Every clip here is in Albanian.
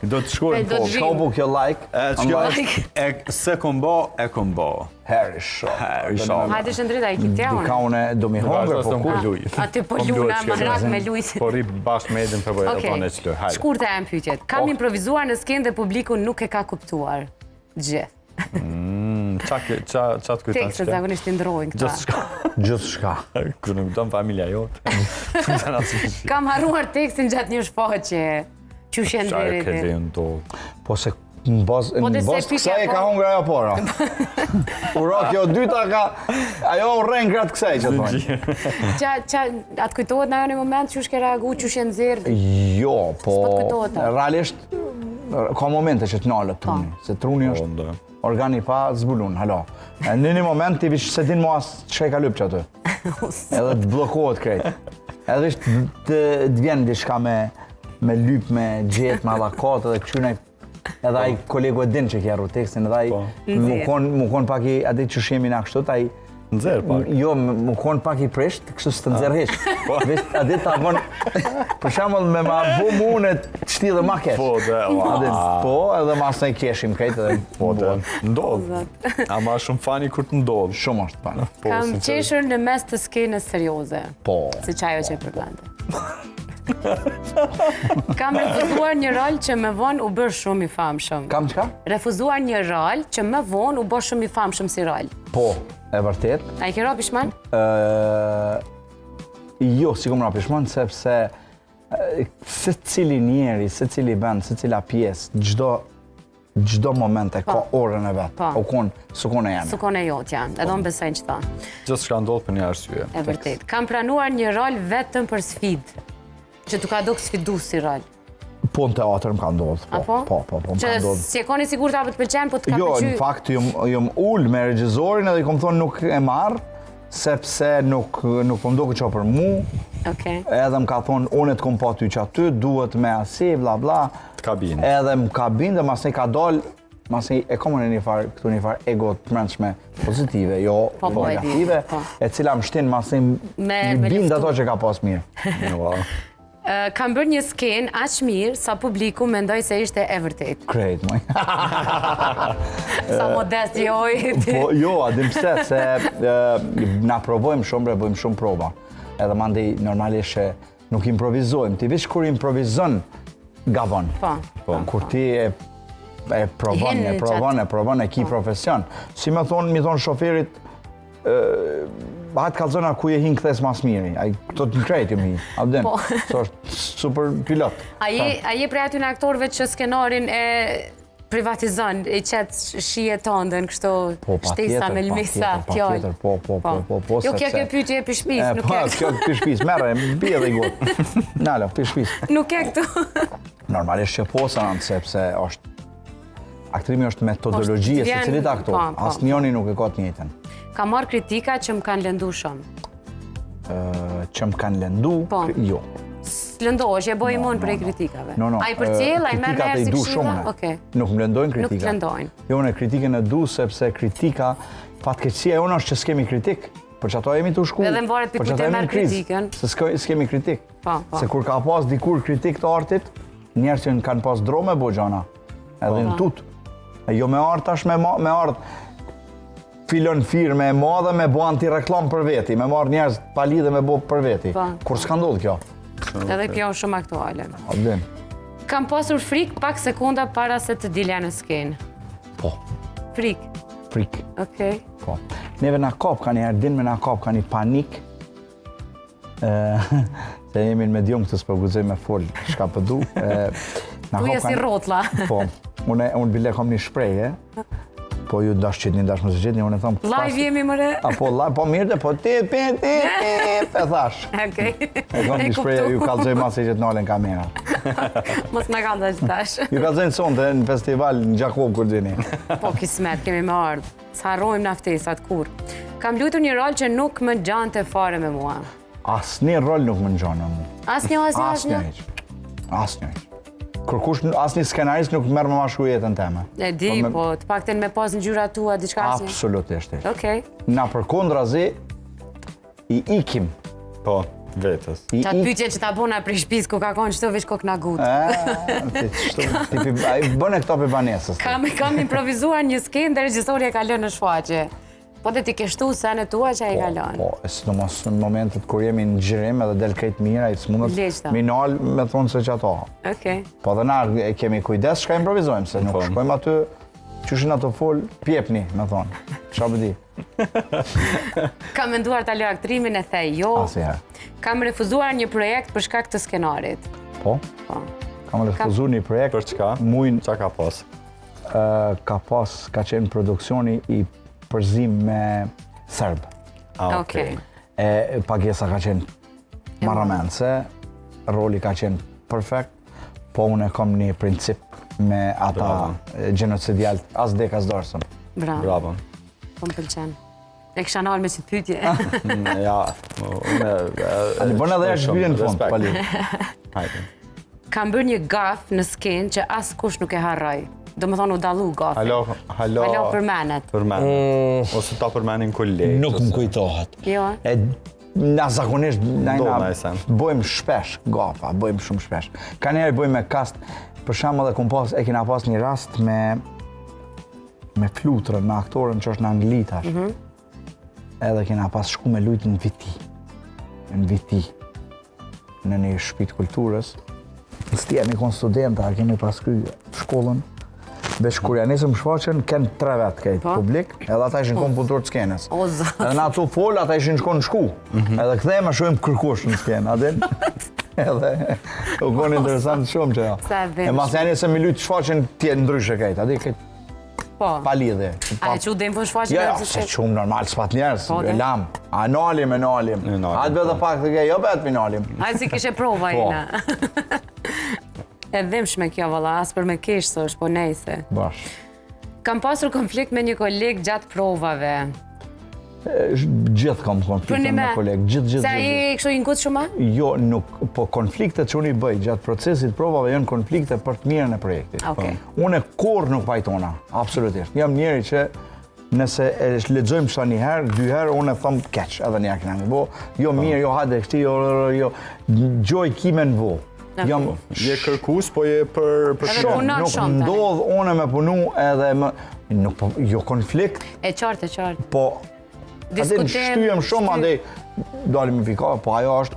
Do të shkruajmë po. Ka u bu kjo like? Se kombo, e kombo. Harry Shaw. Hajde shëndrita, i kitja unë. Dika une do mi hongër, po ku luj. Aty po luna, më rak me lujt. Po rri bashkë me Edin për bëjë e tonë e qëllë. Shkurte e më pyetjet. Kam improvizuar në skenë dhe publiku nuk e ka kuptuar. Gjithë. Qa të kujtan? Tekstet zakonisht i ndrojnë këta. Gjithë shka. Kërë nuk do në familja jote. Kam harruar tekstin gjatë një shfaqje. Qyshen Qa e deri këtë dhe. e në to. Po se në bas kësaj e ka hongër ajo pora. Uro kjo dyta ka, ajo rrenë gratë kësaj që thonë. Atë kujtohet në ajo një moment që shke reagu, që shke nëzirë? Jo, po S'po të kujtohet, realisht ka momente që të nalët truni. Se truni është organi pa zbulun, halo. Në një moment ti vish se din mua që e ka lypë që aty. Edhe të blokohet krejt. Edhe ishtë të vjen dishka me lypë, me gjetë, me allakat edhe këqyne. Edhe ai kolegu e din që kja rru tekstin, edhe ai më kon pak i ati që shemi nga kështut, ai Nëzirë pak. Jo, më kon pak i prisht, kështu së të nëzirë heq. Vesh, adit ta bon, për shambull me ma bu mu në të shti dhe ma kesh. Po, dhe, Po, edhe mas në i keshim krejt edhe po, dhe, ndodhë. Ama shumë fani kur të ndodhë. Shumë është fani. Kam qeshur në mes të skenës serioze. Po. Si qajo që e përblande. Kam refuzuar një rol që me vonë u bërë shumë i famshëm. Kam qka? Refuzuar një rol që me vonë u bërë shumë i famshëm si rol. Po, e vërtet. A i kero pishman? Jo, si kom ra pishman, sepse se cili njeri, se cili band, se cila pjesë, gjdo momente ka orën e vetë. O konë, su konë e jemi. Su konë e jotë janë, edhe unë besajnë që ta. Gjithë shka ndodhë për një arsye. E vërtet. Kam pranuar një rol vetëm për sfidë, që t'u ka do sfidu si rol. Po në teatr më ka ndodhë. Apo? Po, më ka ndodhë. Që si e koni sigur ta për të pëlqen, po t'ka Jo, pëlqy? në fakt, jom ullë me regjizorin edhe i kom thonë nuk e marrë, sepse nuk po mdo këtë qa për mu. Edhe më ka thonë, unë të kom pa ty që aty, duhet me asi, bla bla. Të kabin. Edhe më kabin dhe mas ne ka dollë, mas ne e komën e këtu një farë ego të mrenshme pozitive, jo negative, e cila më shtinë mas ne një bindë ato që ka pas mirë. Kam bërë një skenë aq mirë sa publiku mendoj se ishte e vërtet. Krejt, moj. Sa modest joj. Jo, adim pse, se na provojmë shumë, bëjmë shumë prova. Edhe mandi normalisht që nuk improvizojmë. Ti vish kur improvizon, gavon. Kur ti e provon, e ki profesion. Si mi thonë shoferit, hajtë kalzona ku je hinë këthes mas miri. Këto të në krejt ju mi, abden. So është super pilot. A je prej aty në aktorëve që skenarin e privatizon, i qetë shije tëndën, kështu shtesa me lmisa, tjallë. Po, jo, kjo pyetje e pishpis, nuk e këtu. Kjo pishpis, merë, bje dhe i gotë. Nalo, pishpis. Nuk e këtu. Normalisht që posa nëndë, sepse aktrimi është metodologjie se cilit aktor. Asë njoni nuk e ka të njëjtën. Ka marrë kritika që më kanë lëndu shumë. Që më kanë lëndu? Jo. Lëndohesh, e boj mund prej kritikave. A i përcjell, a i merë kritikat e i du shumë. Nuk më lëndojnë kritika. Nuk të lëndojnë. Jo, në kritikën e du, sepse kritika, fatkeqësia e unë është që s'kemi kritik. Për që ato jemi të shku. Edhe më varet për të merë kritikën. Se s'kemi kritik. Se kur ka pas dikur kritik të artit, njerës që kanë pas dro me bo gjana. Edhe në tut. Jo me art tash me art filon firme e madhe me bo anti-reklam për veti, me marrë njerëz pali dhe me bo për veti. Kur s'ka ndodhë kjo? Edhe kjo është shumë aktuale. Abden. Kam pasur frik pak sekunda para se të dilja në skenë. Po. Frik? Frik. Okej. Po. Neve na kap ka një ardin me na kap ka një panik. Se jemi në medium këtë s'përguzoj me full shka pëdu. Tuja si rotla. Po. Unë bile kom një shpreje. Po ju dash qitni, dash më së qitni, unë e thëmë... Live jemi mëre? Po live, po mirë dhe, po ti, e thash. Okej. E kom një shpreje, ju kalzoj masë që të nalën kamera. Mos me kalzoj që tash. Ju kalzojnë sonte në festival në Gjakov, kur dini. Po kismet, kemi me ardhë. S'harrojmë naftesat, kur. Kam luajtur një rol që nuk më gjante fare me mua. Asnjë rol nuk më ngjan me mua. Asnjë. Kërkush, asnjë skenarist nuk merr më shkruaj jetën teme. E di, po të paktën me pas ngjyra tua diçka asnjë. Absolutisht. Okej. Na përkundrazi i ikim. Po. Vetës. Qatë pyetje që ta bona prej shtëpisë ku ka konë qëto veç kokë na gutë. Bëne këto për banesës. Kam improvizuar një skenë dhe regjisori e ka lënë në shfaqje. Po dhe ti ke shtu senet tua që a i ka lënë. Po, sidomos në momentet kur jemi në gjirim edhe del krejt mira, i të smundet minal me thonë se që ato. Po dhe na kemi kujdes shka improvizojmë, se nuk shkojmë aty qyshin ato full, pjepni, me thonë. Qa bëdi? Kam menduar ta lë aktrimin e thej, jo. Asnjëherë. Kam refuzuar një projekt për shkak të skenarit. Po? Kam refuzuar një projekt. Për çka? Qa ka pas? Ka qenë produksioni i përzim me Serb. Okej. Pagesa ka qenë marramense, roli ka qenë perfekt, po unë kam një princip me ata genocidialt, as dek as dorsëm. Bravo. Po më pëlqen. E kisha nalë me si pyetje. Ja, Ali, bëna dhe jashtë pyetje në fund, pali. Kam bërë një gaf në skenë që as kush nuk e harroj. Do më thonë u dalu gafi. Halo përmenet. Ose ta përmenin kolegë. Nuk më kujtohet. Jo. Na zakonisht, bëjmë shpesh gafa, bëjmë shumë shpesh. Ka njerë bëjmë me kast, për shembull e kina pas një rast me flutrën, me aktorën që është në Angli tash. Edhe kena pas shku me lujt në Viti, në një shtëpi kulturës. Stia mi konë studenta, kemi pas kry shkollën. Veç kur ja nisëm shfaqen, kënë 3 vetë kejtë publik, edhe ata ishin konë punëtor të skenës. Edhe na ato fol, ata ishin shkonë në shku. Edhe këthejme shojmë kërkush në skenë, adin? Edhe u konë interesant shumë që ja. E mas janë se mi lujt shfaqen tjetë ndryshe kejtë, adin kejtë pa lidhe. A e që u dejmë për shfaqen? Ja, se qumë normal, s'pat njerës, e lam. A nalim. A të bëdhe pak të gej, jo bet mi nalim. A si kishe prova ina. E dhimshme kjo valla, as për me kishë është, po nejse. Bash. Kam pasur konflikt me një kolegë gjatë provave. Gjithë kam konflikte me kolegë, gjithë. Se a i kështu i ngut shumë? Jo, nuk, po konfliktet që unë i bëj gjatë procesit provave janë konflikte për të mirën e projektit. Unë kur nuk pajtona, absolutisht. Jam njeri që nëse e lexojmë sa një herë, 2 herë, unë e thëmë keq, edhe një akina mi bo, jo mirë, jo hajde këti, jo, gjoj kime në vo. Je kërkus, po je për shumë. Nuk ndodh unë me punu edhe jo konflikt. E qartë. Po, adin shtyjem shumë, andej dalim i fika, po ajo është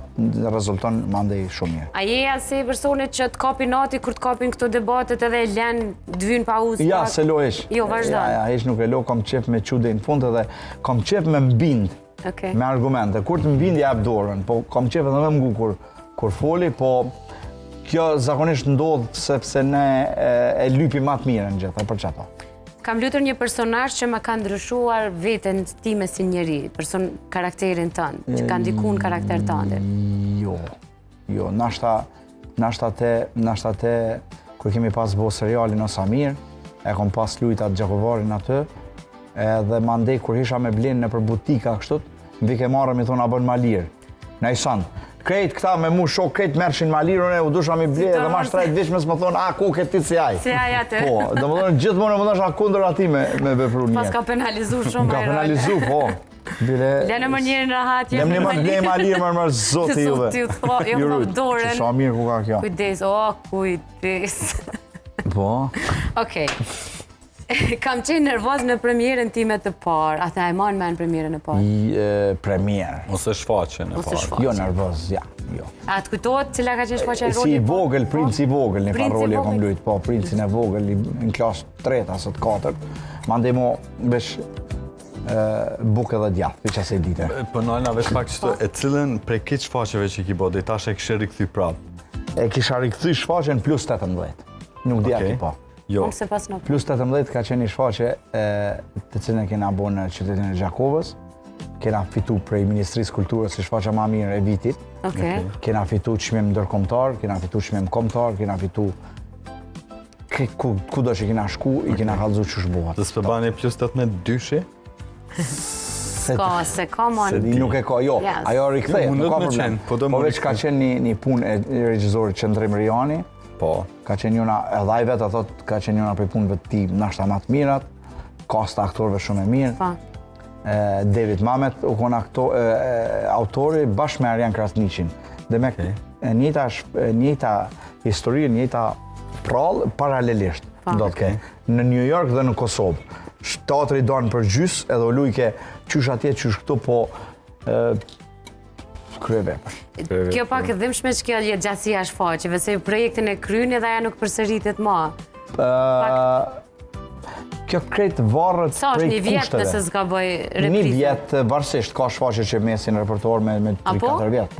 rezulton mandej shumë mirë. A je si personit që të kapin nati kur të kapin këto debatet edhe len dvyn pa uzë? Ja, se lo ish. Jo, vazhdan. Ja, ish nuk e lo, kam qef me qude në fund edhe kam qef me mbind me argumente. Kur të mbind jap dorën, po kam qef edhe me mgu kur foli, po kjo zakonisht ndodh sepse ne e lypi ma të mirë në gjithë, për që ato. Kam lutur një personazh që më ka ndryshuar veten time si njeri, karakterin tënd, që ka ndikuar në karakter tënde. Jo, nashta te kur kemi pas bo serialin o Samir, e kom pas lujtat Gjakovarin aty, edhe mandej kur isha me blenë në për butika kështut, më vike marrëm i thonë a bën ma lirë. Na i sanë, krejt këta me mu shok, krejt mershin ma lirë, unë u dusha mi ble dhe ma shtrajt vishmes më thonë, a ku këtë ti si aj. Si aj atë. Po, dhe më thonë gjithë më në më kundër ati me vepru njët. Pas ka penalizu shumë Ka penalizu, po. Lene më njërë në rahat, jem një ma lirë mërë zoti juve. Zoti ju thua, jo më dorën. Që sa mirë ku ka kjo. Kujdes, kujdes. Po. Okej. Kam qenë nervoz në premierën time të parë. A të e manë me në premierën e parë? Premierë. Ose shfaqen e parë. Jo nervoz, ja. A të kujtohet cila ka qenë shfaqen roli? Si i vogël, princi i vogël, një fa roli e kom lujtë. Po, princin e vogël në klasë 3 asë të 4. Mande mo vesh bukë edhe djathë, për që se i dite. Për nalna vesh pak qëto, e cilën prej këtë shfaqeve që ki bo, dhe i tash e kështë rikëthy prapë? E kisha rikëthy shfaqen plus 18. Nuk dhja ki po. Plus 18 ka qenë një shfaqe të cilën e kena bo në qytetin e Gjakovës. Kena fitu prej Ministrisë Kulturës si shfaqe ma mirë e vitit. Kena fitu çmim ndërkombëtar, kena fitu çmim kombëtar, kena fitu kudo që kena shku, i kena kallëzu që shbohat. Dhe s'pe bani plus 18 dyshi? Se ka man. Nuk e ka, jo, ajo rikthehet, nuk ka problem. Po veç ka qenë një punë e regjizorit Qëndrim Riani. Po. Ka qenë njëna, edhe ai vetë ato ka qenë njëna prej punëve të ti nashta ma të mirat, kasta aktorëve shumë e mirë. David Mamet u kon autori bashkë me Arjan Krasniqin. Dhe me njëta histori, njëta prallë paralelisht. Do të ketë në New York dhe në Kosovë. Teatri donë për gjys, edhe u lujke qysh atje, qysh këtu, po kryeve. Kjo pak e dhimbshme që kjo gjatësia shfaqjeve, se projektin e kryen edhe aja nuk përsëritet më. Kjo krejt varët Sa është prej një vjetë kushteve. nëse s'ka bëj Një reprizë? vjetë, varsisht, ka shfaqje që mesin repertor me 3-4 vjetë,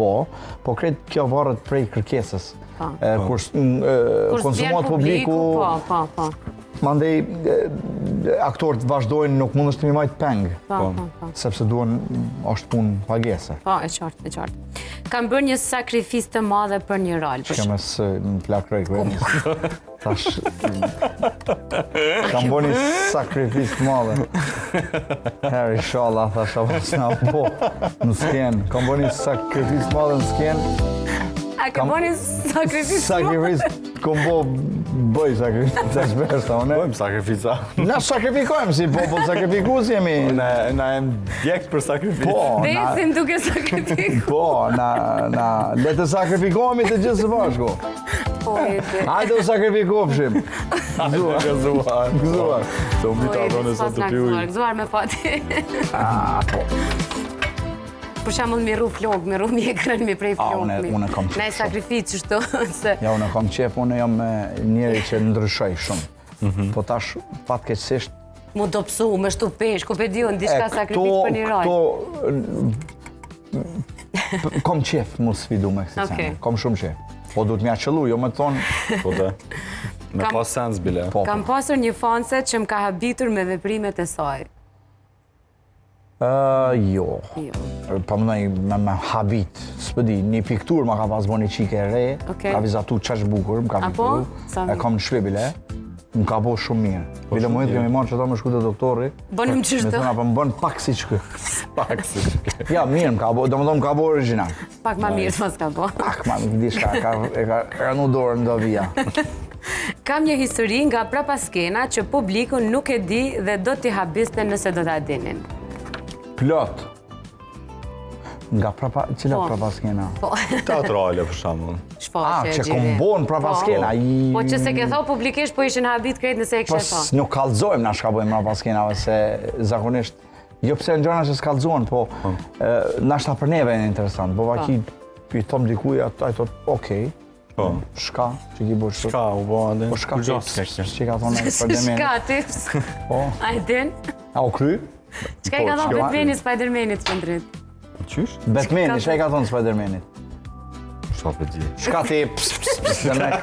po krejt kjo varët prej kërkesës. Kur konsumohet publiku, mandej aktorët vazhdojnë, nuk mund është të mi majtë peng, sepse duen është punë pagese. Po, e qartë. Kam bërë një sakrifis të madhe për një rol. Që kemë së në plak rejkë, tash, kam bërë një sakrifis të madhe. Herë, inshallah, thash, avas nga po, në skenë. Kam bërë një sakrifis të madhe në skenë. A ke bërë një sakrifis? Sakrifis, kom bëj sakrifis, të shbeshta, une. Bëjmë sakrifica. Na sakrifikojmë si popull sakrifikues jemi. Na jem djekt për sakrifis. Desim duke sakrifikuar. Po, le të sakrifikohemi të gjithë së bashku. Hajde u sakrifikofshim. Gëzuar. Të umbit të avronë e sot të piu. Gëzuar me fati. Po. Për shembull mi rru flok, mi rru mjekrën, mi prej flokmi. Unë kam qef. Ne sakrificë qështu, se... Ja, unë kam qef, unë jam njeri që ndryshoj shumë. Po tash, fatkeqësisht... Mu do pësu, me shtu pesh, ku pe di unë, diçka sakrificë për një rol. Këto... Kom qef mu sfidu me kësi sene. Kom shumë qef. Po du të mja qëllu, jo me thonë... Po të... Me pas sens bile. Kam pasur një fanse që më ka habitur me veprimet e saj. Jo. Pa më nëjë me habit, s'pëdi, një piktur ma ka pas bo një qike re, ka vizatu qash bukur, më ka piktur, e kam në shpibile, më ka bo shumë mirë. Bile mojtë kemi marrë që ta më shku të doktori, Bënë më qështu? me thona, për më bënë pak si qëkë. Pak si qëkë. Ja, mirë më ka bo, do më thonë më ka bo original. Pak ma mirë s'ma s'ka bo. Pak ma më këdi shka, ka në dorë në do vija. Kam një histori nga prapa skena që publiku nuk e di dhe do t'i habiste nëse do t'a dinin. Plot. Nga prapa, cila prapa skena? Teatrale, për shambull. Shfaqe, që kom bon prapa skena. Po që se ke tho publikisht, po ishin habit krejt nëse e kështë tho. Po nuk kalzojmë na shka bojmë prapa skenave, se zakonisht, jo pse në gjona që s'kalzohen, po nashta për neve e interesant. Po vaki, i tom dikuj, a i thot, okej, shka, që ki bo shtu. Shka, u bo adin. Po shka tips, që ka thonë e Spidermanit. Shka tips? Po. A e din? A u kry? Qka i ka thonë Batmani Spidermanit qëndrit? Qysh? Batmani, që i ka thonë Spidermanit? Shka për ti. Shka tips,